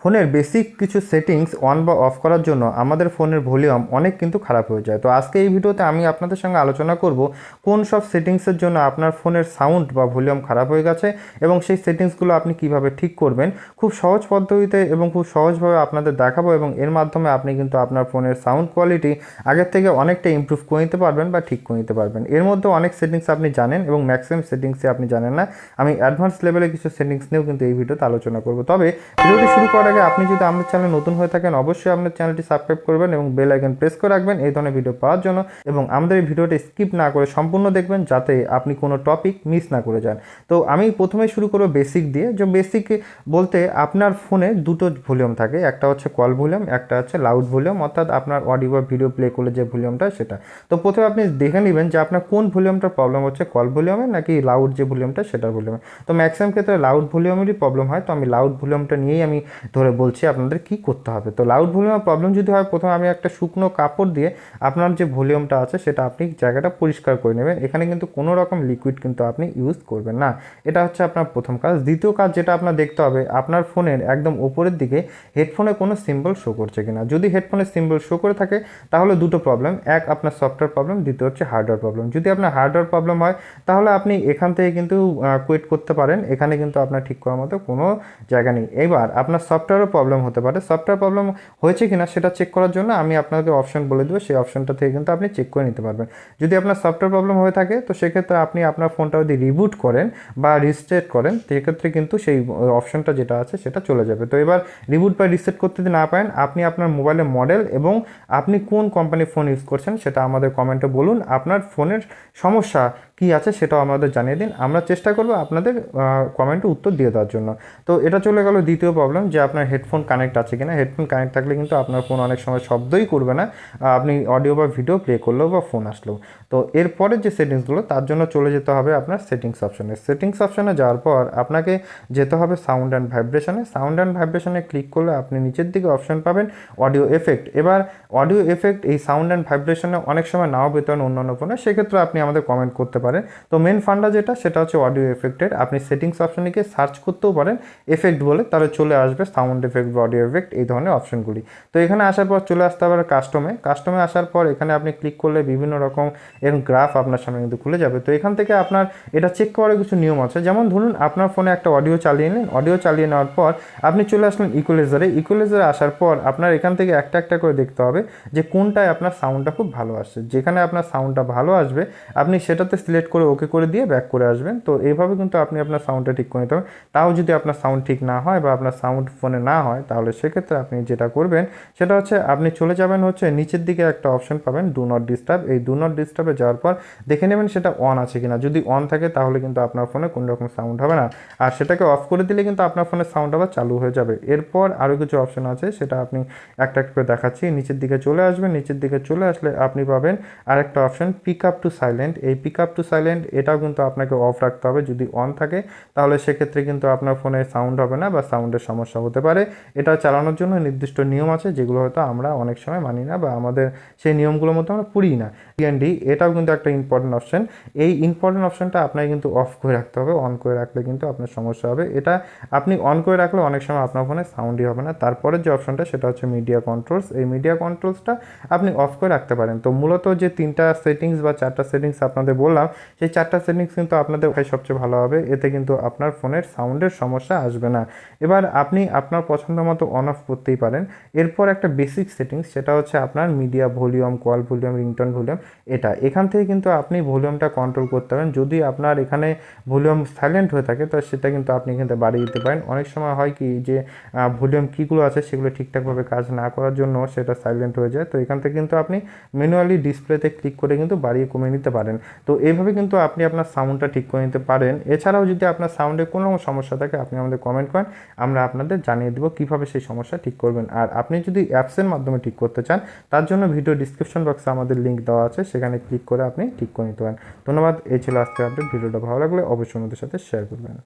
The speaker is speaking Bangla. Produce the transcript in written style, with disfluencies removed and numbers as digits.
ফোনের বেসিক কিছু সেটিংস অন বা অফ করার জন্য আমাদের ফোনের ভলিউম অনেক কিন্তু খারাপ হয়ে যায়। তো আজকে এই ভিডিওতে আমি আপনাদের সঙ্গে আলোচনা করব কোন সব সেটিংসের জন্য আপনার ফোনের সাউন্ড বা ভলিউম খারাপ হয়ে গেছে এবং সেই সেটিংসগুলো আপনি কিভাবে ঠিক করবেন। খুব সহজ পদ্ধতিতে এবং খুব সহজভাবে আপনাদের দেখাবো এবং এর মাধ্যমে আপনি কিন্তু আপনার ফোনের সাউন্ড কোয়ালিটি আগের থেকে অনেকটা ইমপ্রুভ করে নিতে পারবেন বা ঠিক করে নিতে পারবেন। এর মধ্যে অনেক সেটিংস আপনি জানেন এবং ম্যাক্সিমাম সেটিংসে আপনি জানেন না। আমি অ্যাডভান্স লেভেলে কিছু সেটিংস নিয়েও কিন্তু এই ভিডিওতে আলোচনা করব। তবে ভিডিওটি শুরু করার আগে আপনি যদি আমাদের চ্যানেলে নতুন হয়ে থাকেন অবশ্যই আপনার চ্যানেলটি সাবস্ক্রাইব করবেন এবং বেল আইকন প্রেস করে রাখবেন এই ধরনের ভিডিও পাওয়ার জন্য, এবং আমাদের এই ভিডিওটি স্কিপ না করে সম্পূর্ণ দেখবেন যাতে আপনি কোনো টপিক মিস না করে যান। তো আমি প্রথমে শুরু করব বেসিক দিয়ে। যে বেসিক বলতে আপনার ফোনে দুটো ভলিউম থাকে, একটা হচ্ছে কল ভলিউম, একটা হচ্ছে লাউড ভলিউম, অর্থাৎ আপনার অডিও বা ভিডিও প্লে করলে যে ভলিউমটা সেটা। তো প্রথমে আপনি দেখে নেবেন যে আপনার কোন ভলিউমটার প্রবলেম হচ্ছে, কল ভলিউমে নাকি লাউড যে ভলিউমটা সেটার ভলিউমে। তো ম্যাক্সিমাম ক্ষেত্রে লাউড ভলিউমেরই প্রবলেম হয়। তো আমি লাউড ভলিউমটা নিয়েই আমি ধরে বলছি আপনাদের কি করতে হবে। তো লাউড ভলিউমের প্রবলেম যদি হয়, প্রথমে আমি একটা শুকনো কাপড় দিয়ে আপনার যে ভলিউমটা আছে সেটা আপনি জায়গাটা পরিষ্কার করে নেবেন। এখানে কিন্তু কোনো রকম লিকুইড কিন্তু আপনি ইউজ করবেন না। এটা হচ্ছে আপনার প্রথম কাজ। দ্বিতীয় কাজ যেটা আপনার দেখতে হবে, আপনার ফোনের একদম ওপরের দিকে হেডফোনে কোনো সিম্বল শো করছে কিনা। যদি হেডফোনের সিম্বল শো করে থাকে তাহলে দুটো প্রবলেম, এক আপনার সফটওয়্যার প্রবলেম, দ্বিতীয় হচ্ছে হার্ডওয়্যার প্রবলেম। যদি আপনার হার্ডওয়্যার প্রবলেম হয় তাহলে আপনি এখান থেকে কিন্তু কুইট করতে পারেন, এখানে কিন্তু আপনার ঠিক করার মতো কোনো জায়গা নেই। এবার আপনার সফটওয়্যারও প্রবলেম হতে পারে। সফটওয়্যার প্রবলেম হয়েছে কিনা সেটা চেক করার জন্য আমি আপনাকে অপশন বলে দেবো, সেই অপশনটা থেকে কিন্তু আপনি চেক করে নিতে পারবেন। যদি আপনার সফটওয়্যার প্রবলেম হয়ে থাকে তো সেক্ষেত্রে আপনি আপনার ফোনটা যদি রিবুট করেন বা রিস্টার্ট করেন সেক্ষেত্রে কিন্তু সেই অপশনটা যেটা আছে সেটা চলে যাবে। তো এবার রিবুট বা রিসেট করতে যদি না পারেন, আপনি আপনার মোবাইলের মডেল এবং আপনি কোন কোম্পানির ফোন ইউজ করছেন সেটা আমাদের কমেন্টে বলুন। আপনার ফোনের সমস্যা কি আছে সেটাও আমাদের জানিয়ে দিন, আমরা চেষ্টা করব আপনাদের কমেন্টে উত্তর দিয়ে দেওয়ার জন্য। তো এটা চলে গেল দ্বিতীয় প্রবলেম, যে আপনার হেডফোন কানেক্ট আছে কিনা। হেডফোন কানেক্ট থাকলে কিন্তু আপনার ফোন অনেক সময় শব্দই করবে না, আপনি অডিও বা ভিডিও প্লে করলেও বা ফোন আসলেও। তো এরপরে যে সেটিংসগুলো, তার জন্য চলে যেতে হবে আপনার সেটিংস অপশনে। সেটিংস অপশনে যাওয়ার পর আপনাকে যেতে হবে সাউন্ড অ্যান্ড ভাইব্রেশনে। সাউন্ড অ্যান্ড ভাইব্রেশনে ক্লিক করলে আপনি নিচের দিকে অপশন পাবেন অডিও এফেক্ট। এবার অডিও এফেক্ট এই সাউন্ড অ্যান্ড ভাইব্রেশনে অনেক সময় নাও পেতে পারেন অন্যান্য ফোনে, সেক্ষেত্রে আপনি আমাদের কমেন্ট করতে পারেন। তো মেন ফান্ডা যেটা সেটা হচ্ছে অডিও এফেক্টের। আপনি সেটিংস অপশনে গিয়ে সার্চ করতেও পারেন এফেক্ট বলে, তাহলে চলে আসবে সাউন্ড এফেক্ট বা অডিও এফেক্ট এই ধরনের অপশনগুলি। তো এখানে আসার পর চলে আসতে হবে কাস্টমে আসার পর এখানে আপনি ক্লিক করলে বিভিন্ন রকম এরকম গ্রাফ আপনার সামনে কিন্তু খুলে যাবে। তো এখান থেকে আপনার এটা চেক করার কিছু নিয়ম আছে। যেমন ধরুন আপনার ফোনে একটা অডিও চালিয়ে নিলেন, অডিও চালিয়ে নেওয়ার পর আপনি চলে আসলেন ইকুয়ালাইজারে আসার পর আপনার এখান থেকে একটা একটা করে দেখতে হবে যে কোনটায় আপনার সাউন্ডটা খুব ভালো আসছে। যেখানে আপনার সাউন্ডটা ভালো আসবে আপনি সেটাতে সিলেক্ট করে ওকে করে দিয়ে ব্যাক করে আসবেন। তো এইভাবে কিন্তু আপনি আপনার সাউন্ডটা ঠিক করে নিতে হবে। তাও যদি আপনার সাউন্ড ঠিক না হয় বা আপনার সাউন্ড ফোনে না হয় তাহলে সেক্ষেত্রে আপনি যেটা করবেন সেটা হচ্ছে আপনি চলে যাবেন হচ্ছে নিচের দিকে একটা অপশন পাবেন ডু নট ডিস্টার্ব। এই ডু নট ডিস্টার্বে যাওয়ার পর দেখে নেবেন সেটা অন আছে কিনা। যদি অন থাকে তাহলে কিন্তু আপনার ফোনে কোনো রকম সাউন্ড হবে না, আর সেটাকে অফ করে দিলে কিন্তু আপনার ফোনের সাউন্ড আবার চালু হয়ে যাবে। এরপর আরও কিছু অপশন আছে, সেটা আপনি একটা একটা করে দেখাচ্ছি। নিচের দিকে চলে আসবেন, নিচের দিকে চলে আসলে আপনি পাবেন আরেকটা option pick up to silent. এই পিক আপ টু সাইলেন্ট এটাও কিন্তু আপনাকে অফ রাখতে হবে। যদি অন থাকে তাহলে সেক্ষেত্রে কিন্তু আপনার ফোনে সাউন্ড হবে না বা সাউন্ডের সমস্যা হতে পারে। এটা চালানোর জন্য নির্দিষ্ট নিয়ম আছে যেগুলো হয়তো আমরা অনেক সময় মানি না বা আমাদের সেই নিয়মগুলোর মধ্যে আমরা পড়ি না। ডিএনডি এটাও কিন্তু একটা ইম্পর্টেন্ট অপশন। এই ইম্পর্টেন্ট অপশনটা আপনাকে কিন্তু অফ করে রাখতে হবে, অন করে রাখলে কিন্তু আপনার সমস্যা হবে। এটা আপনি অন করে রাখলে অনেক সময় আপনার ফোনে সাউন্ডই হবে না। তারপরে যে অপশনটা সেটা হচ্ছে মিডিয়া কন্ট্রোলস। এই মিডিয়া কন্ট্রোলসটা আপনি অফ করে রাখতে পারেন। তো মূলত যে তিনটা সেটিংস বা চারটা সেটিংস আপনাদের বললাম, সেই চারটা সেটিংস কিন্তু আপনাদের সবচেয়ে ভালো হবে। এতে কিন্তু আপনার ফোনের সাউন্ডের সমস্যা আসবে না। এবার আপনি আপনার পছন্দ মতো অন অফ করতেই পারেন। এরপর একটা বেসিক সেটিংস, সেটা হচ্ছে আপনার media volume, call volume, ringtone volume. এখান থেকে কিন্তু আপনি ভলিউমটা কন্ট্রোল করতে পারেন। যদি আপনার এখানে ভলিউম সাইলেন্ট হয়ে থাকে তো সেটা কিন্তু আপনি এখানে বাড়িয়ে দিতে পারেন। অনেক সময় হয় কি যে ভলিউম কীগুলো আছে সেগুলো ঠিকঠাকভাবে কাজ না করার জন্য সেটা সাইলেন্ট হয়ে যায়। তো এখান থেকে কিন্তু আপনি ম্যানুয়ালি ডিসপ্লেতে ক্লিক করে কিন্তু বাড়িয়ে কমিয়ে নিতে পারেন। তো এইভাবে কিন্তু আপনি আপনার সাউন্ডটা ঠিক করে নিতে পারেন। এছাড়াও যদি আপনার সাউন্ডে কোনো সমস্যা থাকে আপনি আমাদের কমেন্ট করেন, আমরা আপনাদের জানিয়ে দেবো কীভাবে সেই সমস্যা ঠিক করবেন। আর আপনি যদি অ্যাপসের মাধ্যমে ঠিক করতে চান তার জন্য ভিডিও ডিসক্রিপশন বক্সে আমাদের লিঙ্ক দেওয়া আছে, সেখানে ক্লিক করে আপনি ঠিক করে নিতে পারেন। ধন্যবাদ। এই ছিল আজকের আপডেট। ভিডিওটা ভালো লাগলে অবশ্যই আমাদের সাথে শেয়ার করবেন।